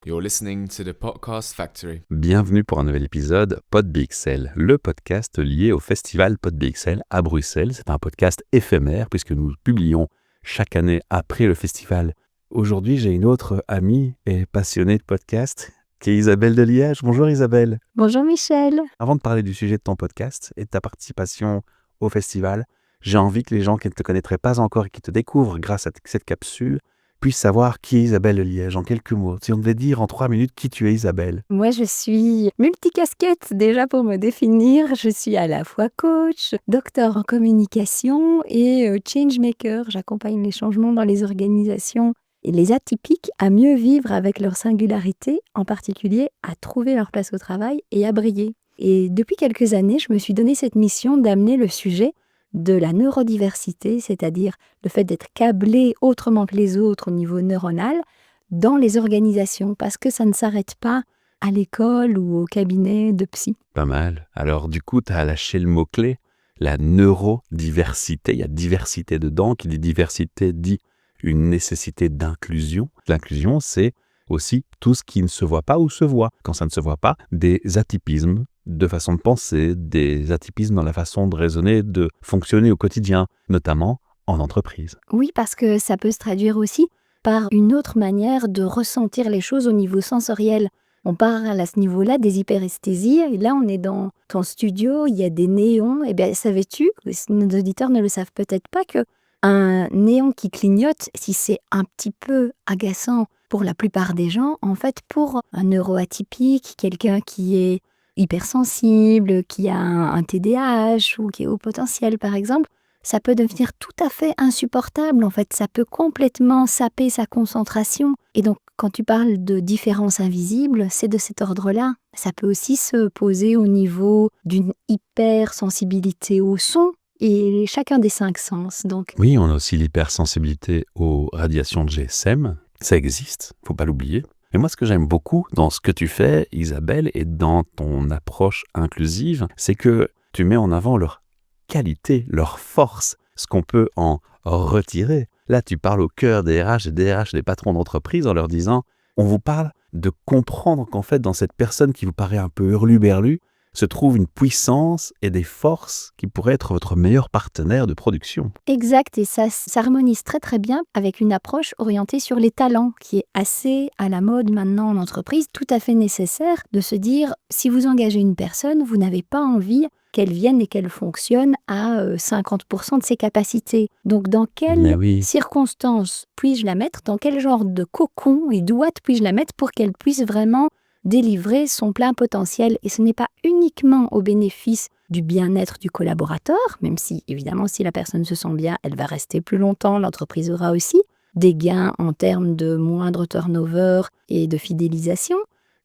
You're listening to the Podcast Factory. Bienvenue pour un nouvel épisode PodBXL, le podcast lié au festival PodBXL à Bruxelles. C'est un podcast éphémère puisque nous publions chaque année après le festival. Aujourd'hui, j'ai une autre amie et passionnée de podcast qui est Isabelle de Liège. Bonjour Isabelle. Bonjour Michel. Avant de parler du sujet de ton podcast et de ta participation au festival, j'ai envie que les gens qui ne te connaîtraient pas encore et qui te découvrent grâce à cette capsule puissent savoir qui est Isabelle de Liège en quelques mots. Si on devait dire en 3 minutes qui tu es Isabelle. Moi, je suis multicasquette déjà pour me définir. Je suis à la fois coach, docteur en communication et changemaker. J'accompagne les changements dans les organisations et les atypiques à mieux vivre avec leur singularité, en particulier à trouver leur place au travail et à briller. Et depuis quelques années, je me suis donné cette mission d'amener le sujet de la neurodiversité, c'est-à-dire le fait d'être câblé autrement que les autres au niveau neuronal dans les organisations, parce que ça ne s'arrête pas à l'école ou au cabinet de psy. Pas mal. Alors du coup, tu as lâché le mot-clé, la neurodiversité. Il y a diversité dedans. Qui dit diversité dit une nécessité d'inclusion. L'inclusion, c'est aussi tout ce qui ne se voit pas ou se voit. Quand ça ne se voit pas, des atypismes de façon de penser, des atypismes dans la façon de raisonner, de fonctionner au quotidien, notamment en entreprise. Oui, parce que ça peut se traduire aussi par une autre manière de ressentir les choses au niveau sensoriel. On parle à ce niveau-là des hyperesthésies, et là on est dans ton studio, il y a des néons. Eh bien, savais-tu, nos auditeurs ne le savent peut-être pas, que un néon qui clignote, si c'est un petit peu agaçant pour la plupart des gens, en fait pour un neuroatypique, quelqu'un qui est hypersensible, qui a un TDAH ou qui est haut potentiel par exemple, ça peut devenir tout à fait insupportable. En fait, ça peut complètement saper sa concentration. Et donc, quand tu parles de différence invisible, c'est de cet ordre-là. Ça peut aussi se poser au niveau d'une hypersensibilité au son et chacun des 5 sens. Donc, oui, on a aussi l'hypersensibilité aux radiations de GSM. Ça existe, faut pas l'oublier. Et moi, ce que j'aime beaucoup dans ce que tu fais, Isabelle, et dans ton approche inclusive, c'est que tu mets en avant leur qualité, leur force, ce qu'on peut en retirer. Là, tu parles au cœur des RH et des RH, des patrons d'entreprise, en leur disant, on vous parle de comprendre qu'en fait, dans cette personne qui vous paraît un peu hurluberlu, se trouve une puissance et des forces qui pourraient être votre meilleur partenaire de production. exact, et ça s'harmonise très très bien avec une approche orientée sur les talents, qui est assez à la mode maintenant en entreprise, tout à fait nécessaire de se dire, si vous engagez une personne, vous n'avez pas envie qu'elle vienne et qu'elle fonctionne à 50% de ses capacités. Donc dans quelles circonstances puis-je la mettre, dans quel genre de cocon et d'ouate puis-je la mettre pour qu'elle puisse vraiment délivrer son plein potentiel. Et ce n'est pas uniquement au bénéfice du bien-être du collaborateur, même si, évidemment, si la personne se sent bien, elle va rester plus longtemps, l'entreprise aura aussi des gains en termes de moindre turnover et de fidélisation,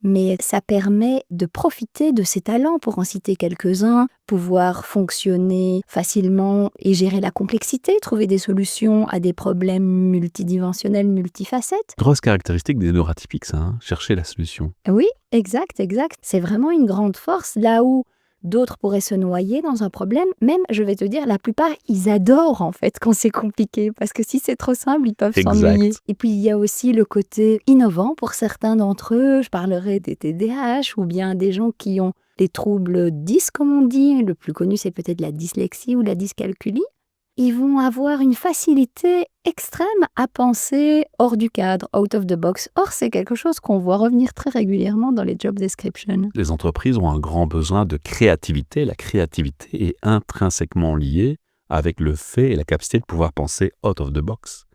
mais ça permet de profiter de ses talents, pour en citer quelques-uns, pouvoir fonctionner facilement et gérer la complexité, trouver des solutions à des problèmes multidimensionnels, multifacettes. Grosse caractéristique des neuroatypiques, ça, chercher la solution. Oui, exact. C'est vraiment une grande force, là où d'autres pourraient se noyer dans un problème. Même, je vais te dire, la plupart, ils adorent en fait quand c'est compliqué, parce que si c'est trop simple, ils peuvent s'ennuyer. Et puis, il y a aussi le côté innovant pour certains d'entre eux. Je parlerai des TDAH ou bien des gens qui ont les troubles 10, comme on dit. Le plus connu, c'est peut-être la dyslexie ou la dyscalculie. Ils vont avoir une facilité extrême à penser hors du cadre, out of the box. Or, c'est quelque chose qu'on voit revenir très régulièrement dans les job descriptions. Les entreprises ont un grand besoin de créativité. La créativité est intrinsèquement liée avec le fait et la capacité de pouvoir penser out of the box.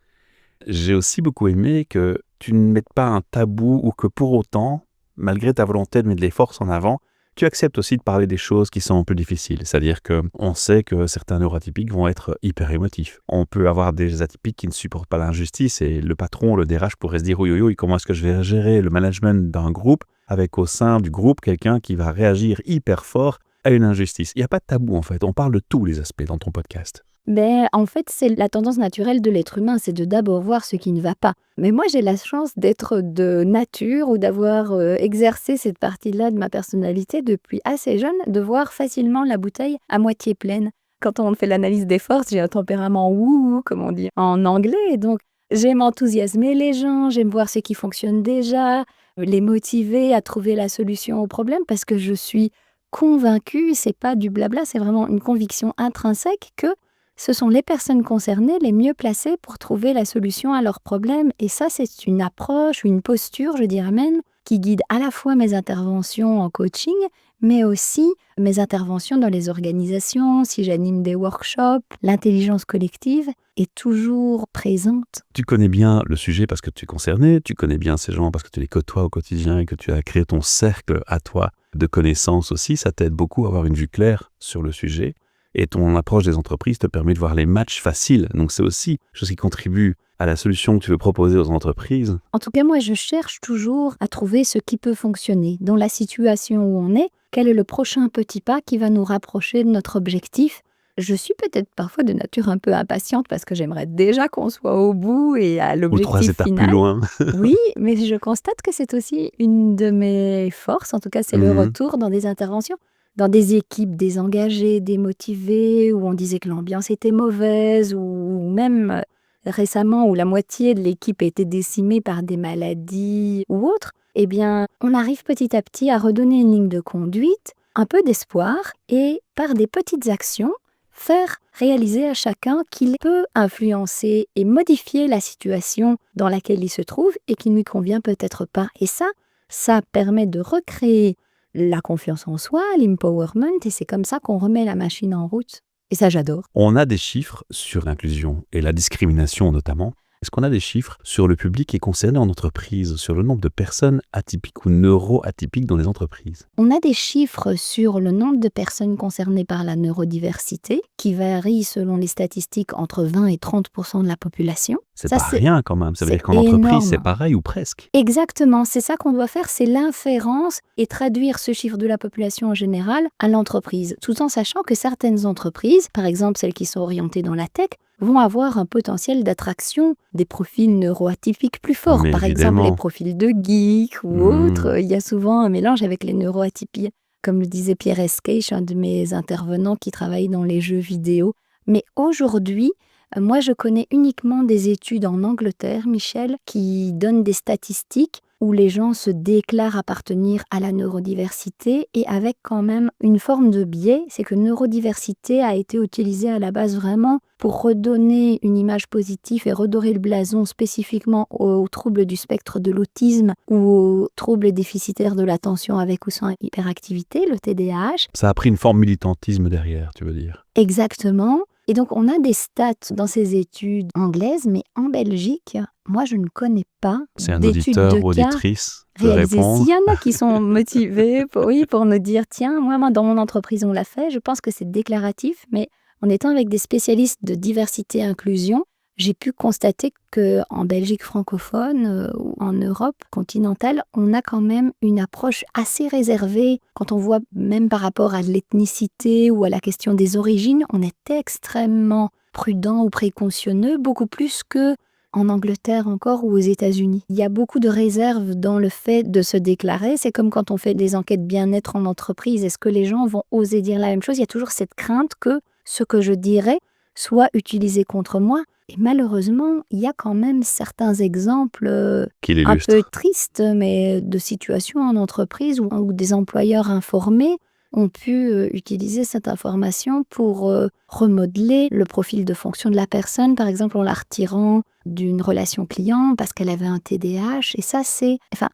J'ai aussi beaucoup aimé que tu ne mettes pas un tabou ou que pour autant, malgré ta volonté de mettre les forces en avant, tu acceptes aussi de parler des choses qui sont plus difficiles. C'est-à-dire qu'on sait que certains neuroatypiques vont être hyper émotifs. On peut avoir des atypiques qui ne supportent pas l'injustice et le patron, le DRH pourrait se dire oui, comment est-ce que je vais gérer le management d'un groupe avec au sein du groupe quelqu'un qui va réagir hyper fort à une injustice. Il n'y a pas de tabou en fait, on parle de tous les aspects dans ton podcast. Mais en fait, c'est la tendance naturelle de l'être humain, c'est de d'abord voir ce qui ne va pas. Mais moi, j'ai la chance d'être de nature ou d'avoir exercé cette partie-là de ma personnalité depuis assez jeune, de voir facilement la bouteille à moitié pleine. Quand on fait l'analyse des forces, j'ai un tempérament wouhou, comme on dit en anglais, donc j'aime enthousiasmer les gens, j'aime voir ce qui fonctionne déjà, les motiver à trouver la solution au problème parce que je suis convaincue, c'est pas du blabla, c'est vraiment une conviction intrinsèque que ce sont les personnes concernées les mieux placées pour trouver la solution à leurs problèmes. Et ça, c'est une approche, une posture, je dirais même, qui guide à la fois mes interventions en coaching, mais aussi mes interventions dans les organisations, si j'anime des workshops. L'intelligence collective est toujours présente. Tu connais bien le sujet parce que tu es concerné, tu connais bien ces gens parce que tu les côtoies au quotidien et que tu as créé ton cercle à toi de connaissances aussi. Ça t'aide beaucoup à avoir une vue claire sur le sujet. Et ton approche des entreprises te permet de voir les matchs faciles. Donc c'est aussi quelque chose qui contribue à la solution que tu veux proposer aux entreprises. En tout cas, moi, je cherche toujours à trouver ce qui peut fonctionner. Dans la situation où on est, quel est le prochain petit pas qui va nous rapprocher de notre objectif ? Je suis peut-être parfois de nature un peu impatiente parce que j'aimerais déjà qu'on soit au bout et à Ou l'objectif 3 étapes final. plus loin. Oui, mais je constate que c'est aussi une de mes forces. En tout cas, c'est le retour dans des interventions. Dans des équipes désengagées, démotivées, où on disait que l'ambiance était mauvaise, ou même récemment où la moitié de l'équipe a été décimée par des maladies ou autres, eh bien, on arrive petit à petit à redonner une ligne de conduite, un peu d'espoir, et par des petites actions, faire réaliser à chacun qu'il peut influencer et modifier la situation dans laquelle il se trouve et qui ne lui convient peut-être pas. Et ça permet de recréer la confiance en soi, l'empowerment, et c'est comme ça qu'on remet la machine en route. Et ça, j'adore. On a des chiffres sur l'inclusion et la discrimination notamment. Est-ce qu'on a des chiffres sur le public qui est concerné en entreprise, sur le nombre de personnes atypiques ou neuroatypiques dans les entreprises ? On a des chiffres sur le nombre de personnes concernées par la neurodiversité qui varient selon les statistiques entre 20 et 30% de la population. C'est pas rien quand même. Ça veut dire qu'en entreprise, c'est pareil ou presque. Exactement. C'est ça qu'on doit faire, c'est l'inférence et traduire ce chiffre de la population en général à l'entreprise, tout en sachant que certaines entreprises, par exemple celles qui sont orientées dans la tech, vont avoir un potentiel d'attraction des profils neuroatypiques plus forts. Mais par évidemment. exemple, les profils de geeks ou autres. Il y a souvent un mélange avec les neuroatypies. Comme le disait Pierre Esqueix, un de mes intervenants qui travaille dans les jeux vidéo. Mais aujourd'hui, moi, je connais uniquement des études en Angleterre, Michel, qui donnent des statistiques où les gens se déclarent appartenir à la neurodiversité et avec quand même une forme de biais, c'est que neurodiversité a été utilisée à la base vraiment pour redonner une image positive et redorer le blason spécifiquement aux troubles du spectre de l'autisme ou aux troubles déficitaires de l'attention avec ou sans hyperactivité, le TDAH. Ça a pris une forme militantisme derrière, tu veux dire ? Exactement. Et donc, on a des stats dans ces études anglaises, mais en Belgique, moi, je ne connais pas C'est un d'études auditeur de ou cas auditrice de réalisées. répondre. S'il y en a qui sont motivés pour nous dire, tiens, moi, dans mon entreprise, on l'a fait, je pense que c'est déclaratif, mais en étant avec des spécialistes de diversité et inclusion, j'ai pu constater qu'en Belgique francophone ou en Europe continentale, on a quand même une approche assez réservée. Quand on voit même par rapport à l'ethnicité ou à la question des origines, on est extrêmement prudent ou précautionneux, beaucoup plus qu'en Angleterre encore ou aux États-Unis. Il y a beaucoup de réserves dans le fait de se déclarer. C'est comme quand on fait des enquêtes bien-être en entreprise. Est-ce que les gens vont oser dire la même chose ? Il y a toujours cette crainte que ce que je dirais soit utilisé contre moi. Et malheureusement, il y a quand même certains exemples un peu tristes, mais de situations en entreprise où des employeurs informés ont pu utiliser cette information pour remodeler le profil de fonction de la personne, par exemple en la retirant d'une relation client parce qu'elle avait un TDAH. Et ça,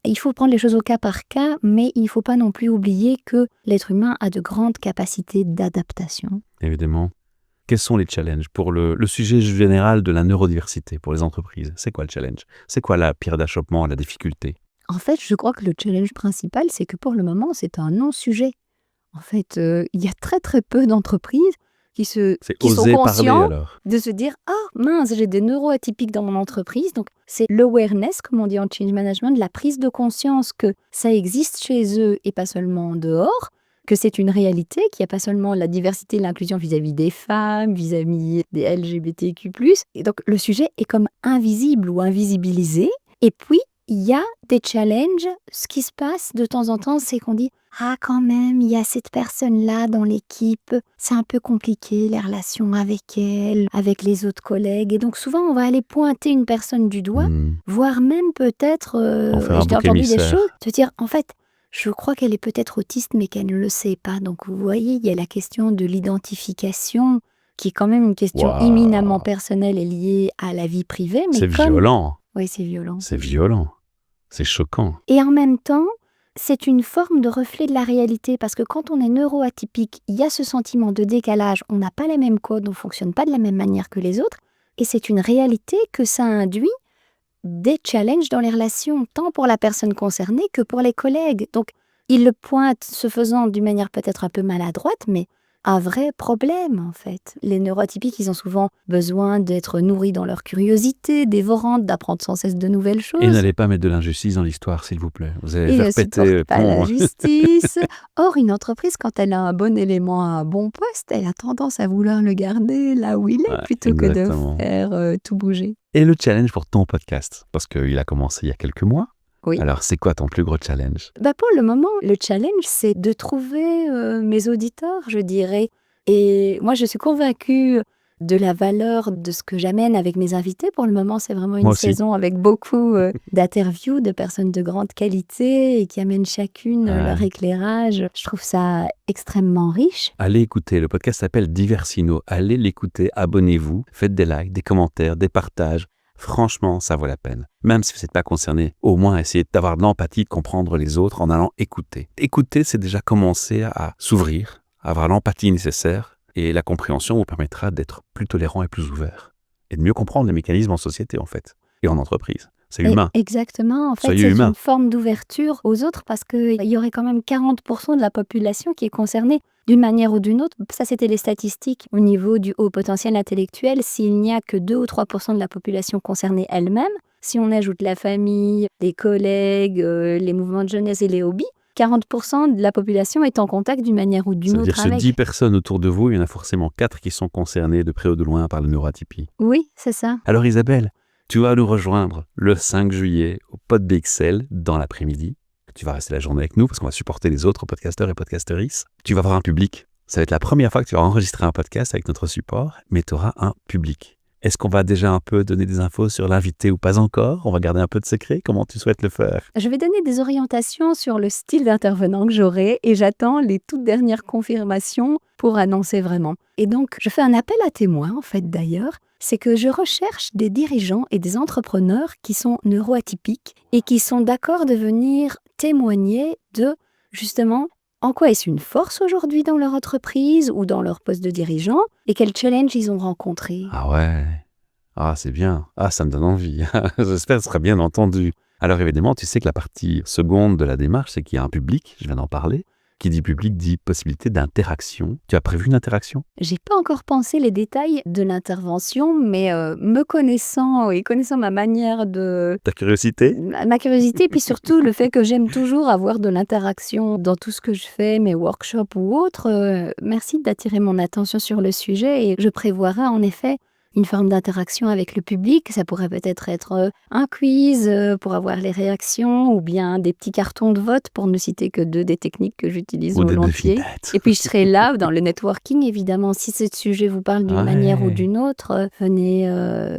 il faut prendre les choses au cas par cas, mais il ne faut pas non plus oublier que l'être humain a de grandes capacités d'adaptation. Évidemment. Quels sont les challenges pour le sujet général de la neurodiversité pour les entreprises ? C'est quoi le challenge ? C'est quoi la pierre d'achoppement, la difficulté ? En fait, je crois que le challenge principal, c'est que pour le moment, c'est un non-sujet. En fait, il y a très très peu d'entreprises qui sont conscientes de se dire « Ah mince, j'ai des neuroatypiques dans mon entreprise ». Donc, c'est l'awareness, comme on dit en change management, la prise de conscience que ça existe chez eux et pas seulement en dehors, que c'est une réalité, qu'il n'y a pas seulement la diversité et l'inclusion vis-à-vis des femmes, vis-à-vis des LGBTQ+. Et donc, le sujet est comme invisible ou invisibilisé. Et puis, il y a des challenges. Ce qui se passe de temps en temps, c'est qu'on dit « Ah, quand même, il y a cette personne-là dans l'équipe, c'est un peu compliqué, les relations avec elle, avec les autres collègues. » Et donc souvent, on va aller pointer une personne du doigt, voire même peut-être, En faire un j'ai bouc entendu des émissaire. choses, te dire « En fait, je crois qu'elle est peut-être autiste, mais qu'elle ne le sait pas. » Donc vous voyez, il y a la question de l'identification, qui est quand même une question Waouh. éminemment personnelle et liée à la vie privée. Mais C'est comme... violent. Oui, c'est violent. C'est violent. C'est choquant. Et en même temps, c'est une forme de reflet de la réalité, parce que quand on est neuroatypique, il y a ce sentiment de décalage, on n'a pas les mêmes codes, on ne fonctionne pas de la même manière que les autres, et c'est une réalité que ça induit des challenges dans les relations, tant pour la personne concernée que pour les collègues. Donc, il le pointe, ce faisant d'une manière peut-être un peu maladroite, mais un vrai problème en fait. Les neuroatypiques, ils ont souvent besoin d'être nourris dans leur curiosité dévorante, d'apprendre sans cesse de nouvelles choses. Et n'allez pas mettre de l'injustice dans l'histoire, s'il vous plaît. Vous allez Ils faire ne péter supportent le pas la pont. justice. Or, une entreprise, quand elle a un bon élément à un bon poste, elle a tendance à vouloir le garder là où il est, Ouais, plutôt exactement. que de faire tout bouger. Et le challenge pour ton podcast, parce qu'il a commencé il y a quelques mois. Oui. Alors, c'est quoi ton plus gros challenge? Pour le moment, le challenge, c'est de trouver mes auditeurs, je dirais. Et moi, je suis convaincue de la valeur de ce que j'amène avec mes invités. Pour le moment, c'est vraiment Moi une aussi. saison avec beaucoup d'interviews de personnes de grande qualité et qui amènent chacune Ouais. leur éclairage. Je trouve ça extrêmement riche. Allez écouter, le podcast s'appelle Diversino. Allez l'écouter, abonnez-vous, faites des likes, des commentaires, des partages. Franchement, ça vaut la peine. Même si vous n'êtes pas concerné, au moins essayez d'avoir de l'empathie, de comprendre les autres en allant écouter. Écouter, c'est déjà commencer à s'ouvrir, à avoir l'empathie nécessaire, et la compréhension vous permettra d'être plus tolérant et plus ouvert. Et de mieux comprendre les mécanismes en société, en fait, et en entreprise. C'est humain. Exactement. En fait, Soyez c'est humain. une forme d'ouverture aux autres parce qu'il y aurait quand même 40% de la population qui est concernée d'une manière ou d'une autre. Ça, c'était les statistiques au niveau du haut potentiel intellectuel. S'il n'y a que 2 ou 3% de la population concernée elle-même, si on ajoute la famille, les collègues, les mouvements de jeunesse et les hobbies, 40% de la population est en contact d'une manière ou Ça d'une veut autre dire sur avec. 10 personnes autour de vous, il y en a forcément 4 qui sont concernées de près ou de loin par la neuroatypie. Oui, c'est ça. Alors Isabelle, tu vas nous rejoindre le 5 juillet au Pod BXL dans l'après-midi. Tu vas rester la journée avec nous parce qu'on va supporter les autres podcasteurs et podcasteristes. Tu vas avoir un public. Ça va être la première fois que tu vas enregistrer un podcast avec notre support, mais tu auras un public. Est-ce qu'on va déjà un peu donner des infos sur l'invité ou pas encore? On va garder un peu de secret? Comment tu souhaites le faire? Je vais donner des orientations sur le style d'intervenant que j'aurai et j'attends les toutes dernières confirmations pour annoncer vraiment. Et donc, je fais un appel à témoins, en fait, d'ailleurs. C'est que je recherche des dirigeants et des entrepreneurs qui sont neuroatypiques et qui sont d'accord de venir témoigner de, justement, en quoi est-ce une force aujourd'hui dans leur entreprise ou dans leur poste de dirigeant et quels challenges ils ont rencontrés. Ah ouais. Ah, c'est bien. Ah, ça me donne envie. J'espère que ce sera bien entendu. Alors évidemment, tu sais que la partie seconde de la démarche, c'est qu'il y a un public, je viens d'en parler. Qui dit public dit possibilité d'interaction. Tu as prévu une interaction? J'ai pas encore pensé les détails de l'intervention, mais me connaissant et connaissant ma manière de... Ta curiosité? Ma curiosité, puis surtout le fait que j'aime toujours avoir de l'interaction dans tout ce que je fais, mes workshops ou autres. Merci d'attirer mon attention sur le sujet et je prévoirai en effet une forme d'interaction avec le public. Ça pourrait peut-être être un quiz pour avoir les réactions ou bien des petits cartons de vote pour ne citer que 2 des techniques que j'utilise Ou des volontiers. devinettes. Et puis je serai là dans le networking, évidemment. Si ce sujet vous parle d'une Ouais. manière ou d'une autre, venez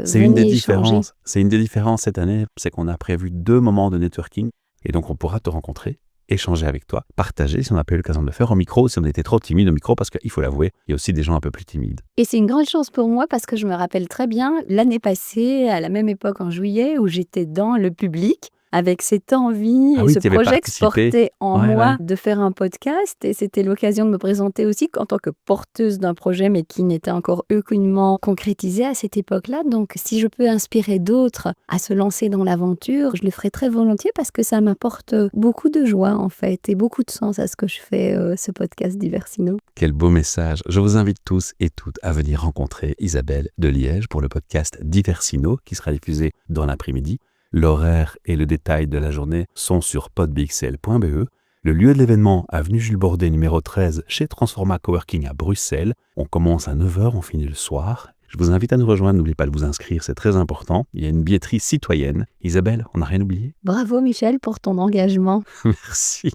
C'est une des échanger. différences. C'est une des différences cette année, c'est qu'on a prévu 2 moments de networking et donc on pourra te rencontrer, échanger avec toi, partager si on n'a pas eu l'occasion de le faire au micro, si on était trop timide au micro, parce qu'il faut l'avouer, il y a aussi des gens un peu plus timides. Et c'est une grande chance pour moi parce que je me rappelle très bien l'année passée, à la même époque en juillet, où j'étais dans le public avec cette envie Ah et oui, ce tu avais projet que se participé. portait en Ouais, moi ouais. de faire un podcast. Et c'était l'occasion de me présenter aussi en tant que porteuse d'un projet, mais qui n'était encore aucunement concrétisé à cette époque-là. Donc, si je peux inspirer d'autres à se lancer dans l'aventure, je le ferai très volontiers parce que ça m'apporte beaucoup de joie, en fait, et beaucoup de sens à ce que je fais, ce podcast Diversino. Quel beau message. Je vous invite tous et toutes à venir rencontrer Isabelle de Liège pour le podcast Diversino qui sera diffusé dans l'après-midi. L'horaire et le détail de la journée sont sur podbxl.be. Le lieu de l'événement, avenue Jules Bordet, numéro 13, chez Transforma Coworking à Bruxelles. On commence à 9h, on finit le soir. Je vous invite à nous rejoindre, n'oubliez pas de vous inscrire, c'est très important. Il y a une billetterie citoyenne. Isabelle, on n'a rien oublié? Bravo Michel pour ton engagement. Merci.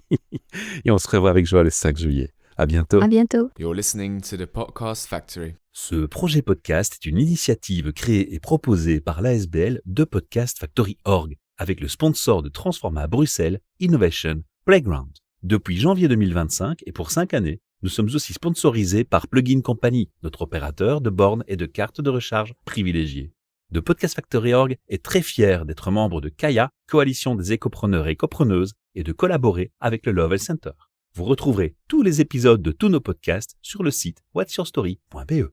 Et on se revoit avec joie le 5 juillet. À bientôt. À bientôt. You're listening to the Podcast Factory. Ce projet podcast est une initiative créée et proposée par l'ASBL de Podcast Factory Org, avec le sponsor de Transforma Bruxelles Innovation Playground. Depuis janvier 2025 et pour 5 années, nous sommes aussi sponsorisés par Plugin Company, notre opérateur de bornes et de cartes de recharge privilégiés. The Podcast Factory Org est très fier d'être membre de Kaya, coalition des écopreneurs et écopreneuses, et de collaborer avec le Lovell Center. Vous retrouverez tous les épisodes de tous nos podcasts sur le site whatsyourstory.be.